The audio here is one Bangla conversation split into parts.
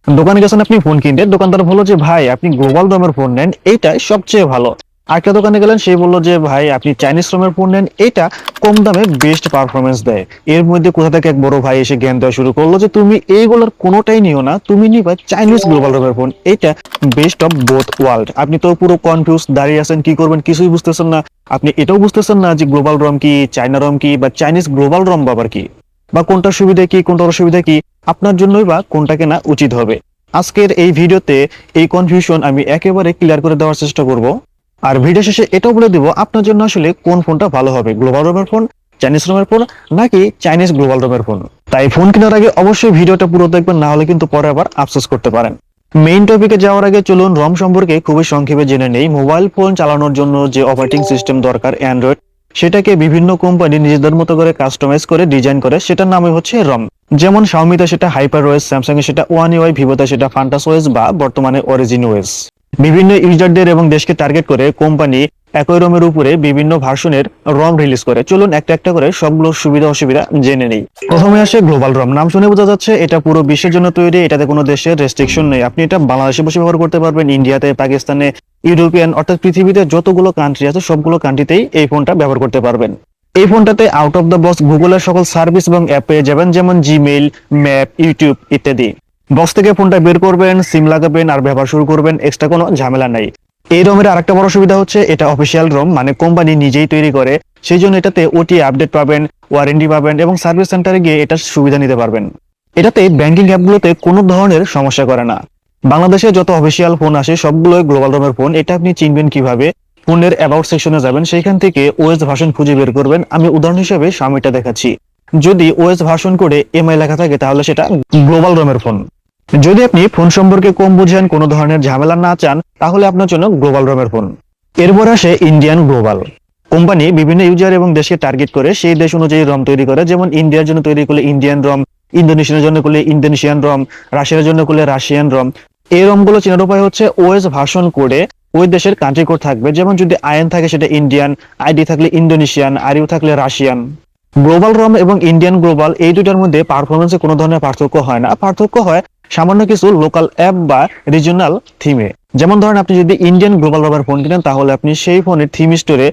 দোকানে গেছেন আপনি ফোন কিনতে, দোকানদার বললো যে ভাই আপনি গ্লোবাল রমের ফোন নেন, এইটাই সবচেয়ে ভালো। আরেকটা দোকানে গেলেন, সেই বললো যে ভাই আপনি চাইনিজ রমের ফোন নেন, এটা কম দামে বেস্ট পারফরমেন্স দেয়। এর মধ্যে কোথা থেকে এক বড় ভাই এসে জ্ঞান দেওয়া শুরু করলো যে তুমি এইগুলোর কোনোটাই নিও না, তুমি নিবা চাইনিজ গ্লোবাল রমের ফোন, এটা বেস্ট অফ বোথ ওয়ার্ল্ড। আপনি তো পুরো কনফিউজ দাঁড়িয়ে আছেন, কি করবেন কিছুই বুঝতেছেন না। আপনি এটাও বুঝতেছেন না যে গ্লোবাল রম কি, চাইনা রম কি, বা চাইনিজ গ্লোবাল রম বাবার কি, বা কোনটার সুবিধা কি কোনটার অসুবিধা কি, আপনার জন্যই বা কোনটা কেনা উচিত হবে। আজকের এই ভিডিওতে এই কনফিউশন আমি একেবারে ক্লিয়ার করে দেওয়ার চেষ্টা করব। আর ভিডিও শেষে এটাও বলে দিব আপনার জন্য আসলে কোন ফোনটা ভালো হবে, গ্লোবাল রমের ফোন, চাইনিজ রমের ফোন, নাকি চাইনিজ গ্লোবাল রমের ফোন। তাই ফোন কেনার আগে অবশ্যই ভিডিওটা পুরো দেখবেন, না হলে কিন্তু পরে আবার আফসোস করতে পারেন। মেইন টপিকে যাওয়ার আগে চলুন রম সম্পর্কে খুবই সংক্ষেপে জেনে নেই। মোবাইল ফোন চালানোর জন্য যে অপারেটিং সিস্টেম দরকার অ্যান্ড্রয়েড, সেটাকে বিভিন্ন কোম্পানি নিজেদের মতো করে কাস্টমাইজ করে ডিজাইন করে, সেটার নামই হচ্ছে রম। যেমন শাওমিতে সেটা হাইপার ওএস, স্যামসাং এ সেটা ওয়ান ইউআই, ভিভোতে সেটা ফান্টাস ওএস বা বর্তমানে অরিজিন ওএস। বিভিন্ন ইউজারদের এবং দেশকে টার্গেট করে কোম্পানি একই রমের উপরে বিভিন্ন ভার্সনের রম রিলিজ করে। চলুন একটা একটা করে সবগুলো সুবিধা অসুবিধা জেনে নেই। প্রথমে আসে গ্লোবাল রম। নাম শুনে বোঝা যাচ্ছে এটা পুরো বিশ্বের জন্য তৈরি, এটাতে কোনো দেশের রেস্ট্রিকশন নেই। আপনি এটা বাংলাদেশে বসে ব্যবহার করতে পারবেন, ইন্ডিয়াতে, পাকিস্তানে, ইউরোপিয়ান, অর্থাৎ পৃথিবীতে যতগুলো কান্ট্রি আছে সবগুলো কান্ট্রিতেই এই ফোনটা ব্যবহার করতে পারবেন। এই ফোনটাতে আউট অফ দ্য বক্স গুগলের সকল সার্ভিস এবং অ্যাপ পেয়ে যাবেন, যেমন জিমেইল, ম্যাপ, ইউটিউব ইত্যাদি। বক্স থেকে ফোনটা বের করবেন, সিম লাগাবেন আর ব্যবহার শুরু করবেন, এক্সট্রা কোনো ঝামেলা নাই। এই রমের আরেকটা বড় সুবিধা হচ্ছে এটা অফিসিয়াল রম, মানে কোম্পানি নিজেই তৈরি করে, সেই জন্য এটাতে ওটি আপডেট পাবেন, ওয়ারেন্টি পাবেন এবং সার্ভিস সেন্টারে গিয়ে এটার সুবিধা নিতে পারবেন। এটাতে ব্যাংকিং অ্যাপগুলোতে কোনো ধরনের সমস্যা করে না। বাংলাদেশে যত অফিসিয়াল ফোন আসে সবগুলোই গ্লোবাল রমের ফোন। এটা আপনি চিনবেন কিভাবে? ফোনের অ্যাবাউট সেকশনে যাবেন, সেইখান থেকে ওএস ভার্সন খুঁজে বের করবেন। আমি উদাহরণ হিসেবে Xiaomiটা দেখাচ্ছি। যদি ওএস ভার্সন করে এমআই লেখা থাকে তাহলে সেটা গ্লোবাল রমের ফোন। যদি আপনি ফোন সম্পর্কে কম বুঝেন, কোনো ধরনের ঝামেলা না চান, তাহলে আপনার জন্য গ্লোবাল রমের ফোন। এরপর আসে ইন্ডিয়ান গ্লোবাল। কোম্পানি বিভিন্ন ইউজার এবং দেশকে টার্গেট করে সেই দেশ অনুযায়ী রম তৈরি করে। যেমন ইন্ডিয়ার জন্য তৈরি করলে ইন্ডিয়ান রম, ইন্দোনেশিয়ার জন্য করলে ইন্দোনেশিয়ান রম, রাশিয়ার জন্য করলে রাশিয়ান রম। এই রমগুলো চেনার উপায় হচ্ছে ওএস ভার্সন কোডে ওই দেশের কান্ট্রি কোড থাকবে। যেমন যদি আইএন থাকে সেটা ইন্ডিয়ান, আইডি থাকলে ইন্দোনেশিয়ান, আরইউ থাকলে রাশিয়ান। গ্লোবাল রম এবং ইন্ডিয়ান গ্লোবাল এই দুটার মধ্যে পারফরমেন্সে কোনো ধরনের পার্থক্য হয় না। পার্থক্য হয় সামান্য কিছু লোকাল অ্যাপ বা রিজিওনাল থিমে। যেমন ধরেন আপনি যদি ইন্ডিয়ান গ্লোবাল রমের ফোন কিনেন, তাহলে আপনি সেই ফোনের থিম স্টোরে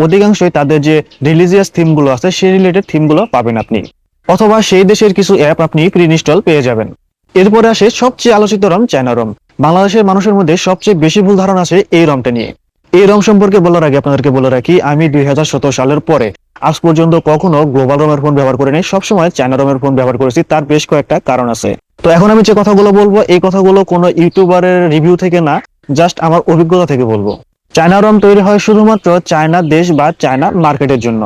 অধিকাংশই তাদের যে রিলিজিয়াস থিমগুলো আছে সেই রিলেটেড থিমগুলো পাবেন আপনি, অথবা সেই দেশের কিছু অ্যাপ আপনি প্রি ইনস্টল পেয়ে যাবেন। এরপরে আসে সবচেয়ে আলোচিত রম, চায়না রম। বাংলাদেশের মানুষের মধ্যে সবচেয়ে বেশি ভুল ধারণা আছে এই রমটা নিয়ে। এই রম সম্পর্কে বলার আগে আপনাদেরকে বলে রাখি, আমি 2017 সালের পরে আজ পর্যন্ত কখনো গ্লোবাল রমের ফোন ব্যবহার করিনি, সবসময় চায়না রমের ফোন ব্যবহার করেছি। তার বেশ কয়েকটা কারণ আছে। তো এখন আমি যে কথাগুলো বলবো, এই কথাগুলো কোনো ইউটিউবারের রিভিউ থেকে না, জাস্ট আমার অভিজ্ঞতা থেকে বলবো। চায়না রম তৈরি হয় শুধুমাত্র চায়না দেশ বা চায়না মার্কেটের জন্য।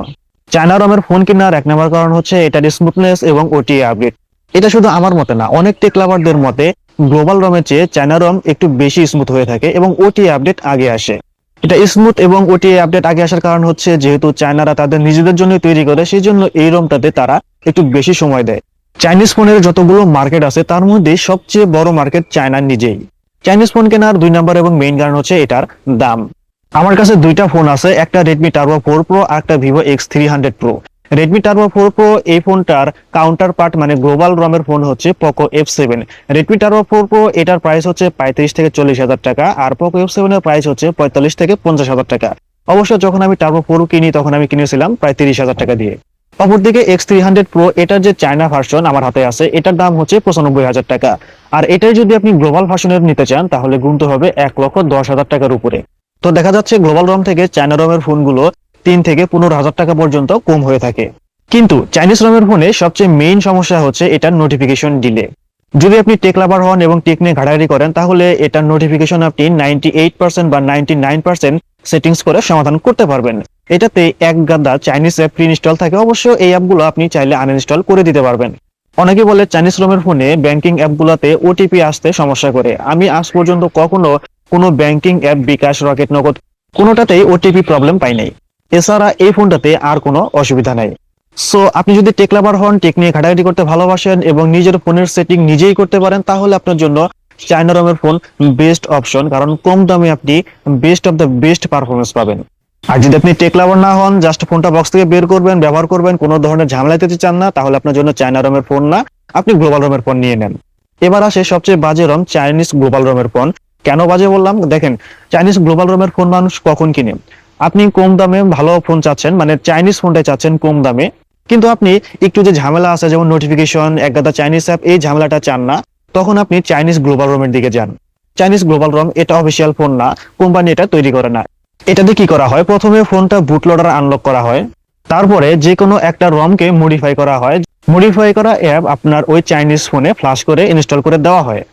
চায়না রমের ফোন কেনার এক নম্বর কারণ হচ্ছে এটার স্মুথনেস এবং ওটিএ আপডেট। এটা শুধু আমার মতে না, অনেক টেক লাভারদের মতে গ্লোবাল রমের চেয়ে চায়না রম একটু বেশি স্মুথ হয়ে থাকে এবং ওটিএ আপডেট আগে আসে। এটা স্মুথ এবং ওটিএ আপডেট আগে আসার কারণ হচ্ছে যেহেতু চায়নারা তাদের নিজেদের জন্য তৈরি করে, সেই জন্য এই রমটাতে তারা একটু বেশি সময় দেয়। চাইনিজ ফোনের যতগুলো মার্কেট আছে তার মধ্যে সবচেয়ে বড় মার্কেট চায়না নিজেই। চাইনিজ ফোন কেনার দুই নম্বর এবং মেইন কারণ হচ্ছে এটার দাম। আমার কাছে দুইটা ফোন আছে, একটা রেডমি টার্বো 4 প্রো আর একটা Vivo X300 pro. Redmi turbo 4 pro এই ফোনটার কাউন্টার পার্ট মানে গ্লোবাল রমের ফোন হচ্ছে Poco F7। Redmi turbo 4 pro এটার প্রাইস হচ্ছে 35 থেকে 40 হাজার টাকা, আর পোকো F7 এর প্রাইস হচ্ছে 45 থেকে 50 হাজার টাকা। অবশ্য যখন আমি টার্বো 4 কিনি তখন আমি কিনেছিলাম প্রায় 30 হাজার টাকা দিয়ে। অপরদিকে X300 প্রো, এটার যে চায়না ভার্সন আমার হাতে আছে, এটার দাম হচ্ছে 95 হাজার টাকা। আর এটাই যদি আপনি গ্লোবাল ভার্সনের নিতে চান তাহলে গুনতে হবে 1,10,000 টাকার উপরে। তো দেখা যাচ্ছে গ্লোবাল রম থেকে চায়না রমের ফোনগুলো 3 থেকে 15 হাজার টাকা পর্যন্ত কম হয়ে থাকে। কিন্তু চাইনিজ রমের ফোনে সবচেয়ে মেইন সমস্যা হচ্ছে এটার নোটিফিকেশন ডিলে। যদি আপনি টেক লাভার হন এবং টেক নিয়ে ঘাটাঘাটি করেন, তাহলে এটার নোটিফিকেশন আপনি 98% বা 99% সেটিংস করে সমাধান করতে পারবেন। এটাতে এক গাদা চাইনিজ অ্যাপ প্রি ইনস্টল থাকে, অবশ্য এই অ্যাপগুলো আপনি চাইলে আনইনস্টল করে দিতে পারবেন। অনেকে বলে চাইনিজ রমের ফোনে ব্যাংকিং অ্যাপগুলোতে ওটিপি আসতে সমস্যা করে। আমি আজ পর্যন্ত কখনো কোনো ব্যাংকিং অ্যাপ, বিকাশ, রকেট, নগদ কোনোটাতেই ওটিপি প্রবলেম পাই নাই। এছাড়া এই ফোনটাতে আর কোনো অসুবিধা নাই। সো আপনি যদি টেক লাভার হন, টেক নিয়ে ঘাটাঘাটি করতে ভালোবাসেন এবং নিজের ফোনের সেটিং নিজেই করতে পারেন, তাহলে আপনার জন্য চায়না রমের ফোন বেস্ট অপশন, কারণ কম দামে আপনি best of the best performance পাবেন। আর যদি আপনি টেক লাভার না হন, জাস্ট ফোনটা বক্স থেকে বের করবেন, ব্যবহার করবেন, কোনো ধরনের ঝামেলা দিতে চান না, তাহলে আপনার জন্য চায়না রমের ফোন না, আপনি গ্লোবাল রমের ফোন নিয়ে নেন। এবার আসে সবচেয়ে বাজে রম, চাইনিজ গ্লোবাল রমের ফোন। কেন বাজে বললাম, দেখেন চাইনিজ গ্লোবাল রমের ফোন মানুষ কখন কিনে? আপনি কম দামে ভালো ফোন চাচ্ছেন, মানে চাইনিজ ফোনটাই চাচ্ছেন কম দামে, কিন্তু আপনি একটু যে ঝামেলা আছে যেমন নোটিফিকেশন, একগাদা চাইনিজ অ্যাপ, এই ঝামেলাটা চান না, তখন আপনি চাইনিজ গ্লোবাল রমের দিকে যান। চাইনিজ গ্লোবাল রম এটা অফিসিয়াল ফোন না, কোম্পানি এটা তৈরি করে না। এটাতে কি করা হয়, প্রথমে ফোনটা বুট লোডার আনলক করা হয়, তারপরে যে কোনো একটা রমকে মডিফাই করা হয়। মডিফাই করা অ্যাপ আপনার ওই চাইনিজ ফোনে ফ্লাশ করে ইনস্টল করে দেওয়া হয়।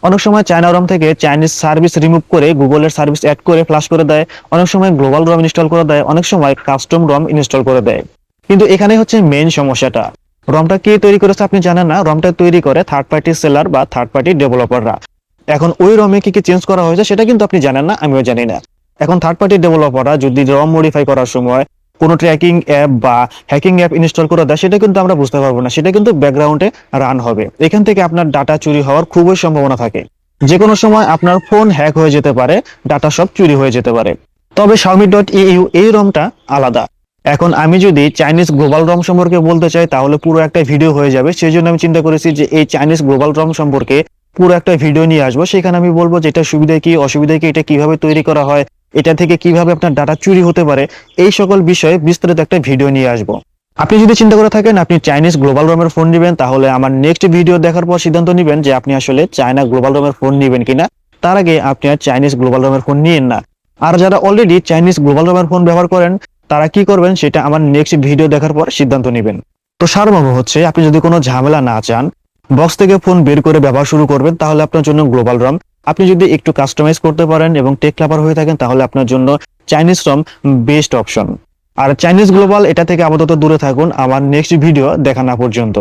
অনেক সময় চায়না রম থেকে চাইনিজ সার্ভিস রিমুভ করে গুগলের সার্ভিস অ্যাড করে ফ্লাশ করে দেয়, অনেক সময় গ্লোবাল রম ইনস্টল করে দেয়, অনেক সময় কাস্টম রম ইনস্টল করে দেয়। কিন্তু এখানে হচ্ছে মেইন সমস্যাটা, রমটা কে তৈরি করেছে আপনি জানেন না, রমটা তৈরি করে থার্ড পার্টি সেলার বা থার্ড পার্টি ডেভেলপাররা। এখন ওই রমে কি কি চেঞ্জ করা হয়েছে সেটা কিন্তু আপনি জানেন না, আমিও জানি না। এখন থার্ড পার্টি ডেভেলপাররা যদি রম মডিফাই করার সময় কোনো ট্র্যাকিং অ্যাপ বা হ্যাকিং অ্যাপ ইনস্টল করে দেয়, সেটা কিন্তু আমরা বুঝতে পারবো না, সেটা কিন্তু ব্যাকগ্রাউন্ডে রান হবে। এখান থেকে আপনার ডাটা চুরি হওয়ার খুবই সম্ভাবনা থাকে। যে কোনো সময় আপনার ফোন হ্যাক হয়ে যেতে পারে, ডাটা সব চুরি হয়ে যেতে পারে। তবে Xiaomi.eu এই রমটা আলাদা। এখন আমি যদি চাইনিজ গ্লোবাল রম সম্পর্কে বলতে চাই তাহলে পুরো একটা ভিডিও হয়ে যাবে, সেই জন্য আমি চিন্তা করেছি যে এই চাইনিজ গ্লোবাল রম সম্পর্কে পুরো একটা ভিডিও নিয়ে আসবো। সেখানে আমি বলবো যে এটা সুবিধা কি, অসুবিধা কি, এটা কিভাবে তৈরি করা হয়, এটা থেকে কিভাবে আপনার ডাটা চুরি হতে পারে, এই সকল বিষয়ে বিস্তারিত একটা ভিডিও নিয়ে আসবো। আপনি যদি চিন্তা করে থাকেন আপনি চাইনিজ গ্লোবাল রমের ফোন নেবেন, তাহলে আমার নেক্সট ভিডিও দেখার পর সিদ্ধান্ত নেবেন যে আপনি আসলে চায়না গ্লোবাল রমের ফোন নেবেন কিনা। তার আগে আপনি আর চাইনিজ গ্লোবাল রমের ফোন নিয়েন না। আর যারা অলরেডি চাইনিজ গ্লোবাল রমের ফোন ব্যবহার করেন তারা কি করবেন সেটা আমার নেক্সট ভিডিও দেখার পর সিদ্ধান্ত নেবেন। তো সারমর্ম হচ্ছে, আপনি যদি কোনো ঝামেলা না চান, বক্স থেকে ফোন বের করে ব্যবহার শুরু করবেন, তাহলে আপনার জন্য গ্লোবাল রম। আপনি যদি একটু কাস্টমাইজ করতে পারেন এবং টেক লাভার হয়ে থাকেন তাহলে আপনার জন্য চাইনিজ রম বেস্ট অপশন। আর চাইনিজ গ্লোবাল এটা থেকে আপাতত দূরে থাকুন আমার নেক্সট ভিডিও দেখা না পর্যন্ত।